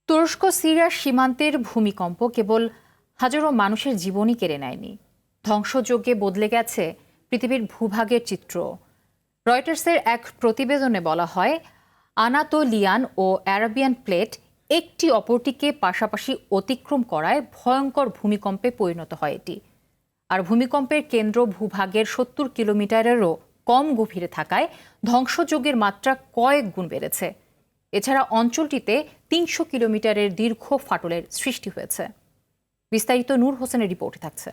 তুরস্ক সিরিয়ার সীমান্তের ভূমিকম্প কেবল হাজারো মানুষের জীবনই কেড়ে নেয়নি, ধ্বংসযজ্ঞে বদলে গেছে পৃথিবীর ভূভাগের চিত্র। রয়টার্সের এক প্রতিবেদনে বলা হয়, আনাতোলিয়ান ও অ্যারাবিয়ান প্লেট একটি অপরটিকে পাশাপাশি অতিক্রম করায় ভয়ঙ্কর ভূমিকম্পে পরিণত হয় এটি। আর ভূমিকম্পের কেন্দ্র ভূভাগের ৭০ কিলোমিটারেরও কম গভীরে থাকায় ধ্বংসযজ্ঞের মাত্রা কয়েক গুণ বেড়েছে। এছাড়া অঞ্চলটিতে ৩০০ কিলোমিটারের দীর্ঘ ফাটলের সৃষ্টি হয়েছে। বিস্তারিত নূর হোসেনের রিপোর্টে থাকছে।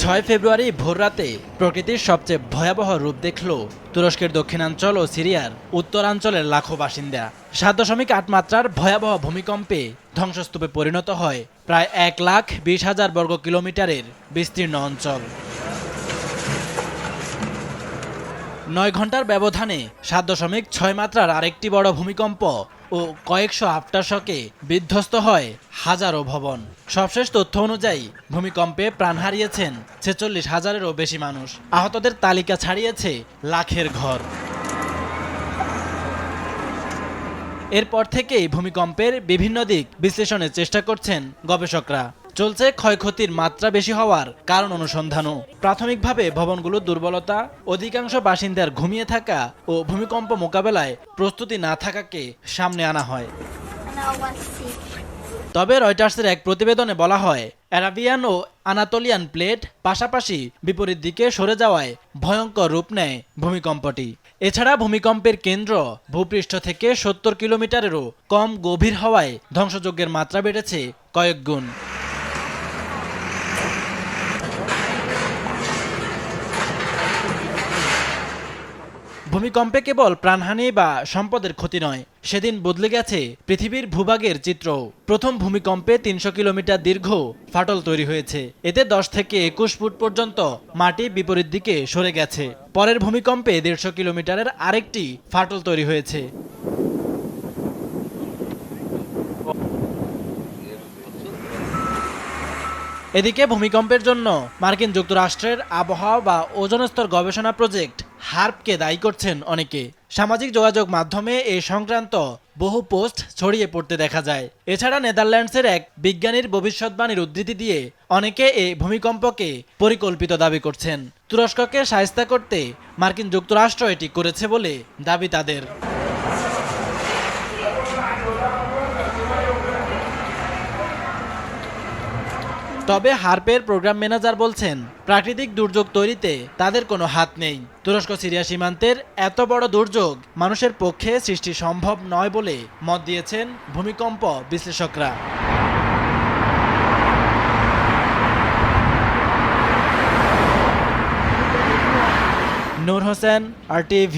৬ ফেব্রুয়ারি ভোররাতে প্রকৃতির সবচেয়ে ভয়াবহ রূপ দেখল তুরস্কের দক্ষিণাঞ্চল ও সিরিয়ার উত্তরাঞ্চলের লাখো বাসিন্দা। ৭.৮ মাত্রার ভয়াবহ ভূমিকম্পে ধ্বংসস্তূপে পরিণত হয় প্রায় ১,২০,০০০ বর্গ কিলোমিটারের বিস্তীর্ণ অঞ্চল। ৯ ঘন্টার ব্যবধানে ৭.৬ মাত্রার আরেকটি বড় ভূমিকম্প ও কয়েকশো আফটারশকে বিধ্বস্ত হয় হাজারো ভবন। সবশেষ তথ্য অনুযায়ী ভূমিকম্পে প্রাণ হারিয়েছেন ৪৬,০০০-এরও বেশি মানুষ। আহতদের তালিকা ছাড়িয়েছে লাখের ঘর। এরপর থেকেই ভূমিকম্পের বিভিন্ন দিক বিশ্লেষণের চেষ্টা করছেন গবেষকরা। চলছে ক্ষয়ক্ষতির মাত্রা বেশি হওয়ার কারণ অনুসন্ধানও। প্রাথমিকভাবে ভবনগুলোর দুর্বলতা, অধিকাংশ বাসিন্দার ঘুমিয়ে থাকা ও ভূমিকম্প মোকাবেলায় প্রস্তুতি না থাকাকে সামনে আনা হয়। তবে রয়টার্সের এক প্রতিবেদনে বলা হয়, অ্যারাবিয়ান ও আনাতোলিয়ান প্লেট পাশাপাশি বিপরীত দিকে সরে যাওয়ায় ভয়ঙ্কর রূপ নেয় ভূমিকম্পটি। এছাড়া ভূমিকম্পের কেন্দ্র ভূপৃষ্ঠ থেকে ৭০ কিলোমিটারেরও কম গভীর হওয়ায় ধ্বংসযজ্ঞের মাত্রা বেড়েছে কয়েক গুণ। ভূমিকম্পে কেবল প্রাণহানি বা সম্পদের ক্ষতি নয়, সেদিন বদলে গেছে পৃথিবীর ভূভাগের চিত্র। প্রথম ভূমিকম্পে ৩০০ কিলোমিটার দীর্ঘ ফাটল তৈরি হয়েছে। এতে ১০ থেকে ২১ ফুট পর্যন্ত মাটি বিপরীত দিকে সরে গেছে। পরের ভূমিকম্পে ১৫০ কিলোমিটারের আরেকটি ফাটল তৈরি হয়েছে। এদিকে ভূমিকম্পের জন্য মার্কিন যুক্তরাষ্ট্রের আবহাওয়া বা ওজোন স্তর গবেষণা প্রজেক্ট হার্পকে দায়ী করছেন অনেকে। সামাজিক যোগাযোগ মাধ্যমে এ সংক্রান্ত বহু পোস্ট ছড়িয়ে পড়তে দেখা যায়। এছাড়া নেদারল্যান্ডসের এক বিজ্ঞানীর ভবিষ্যৎবাণীর উদ্ধৃতি দিয়ে অনেকে এই ভূমিকম্পকে পরিকল্পিত দাবি করছেন। তুরস্ককে শায়েস্তা করতে মার্কিন যুক্তরাষ্ট্র এটি করেছে বলে দাবি তাদের। তবে হার্পের প্রোগ্রাম ম্যানেজার বলছেন, প্রাকৃতিক দুর্যোগ তৈরিতে তাদের কোনো হাত নেই। তুরস্ক সিরিয়া সীমান্তের এত বড় দুর্যোগ মানুষের পক্ষে সৃষ্টি সম্ভব নয় বলে মত দিয়েছেন ভূমিকম্প বিশ্লেষকরা। নূর হোসেন, RTV।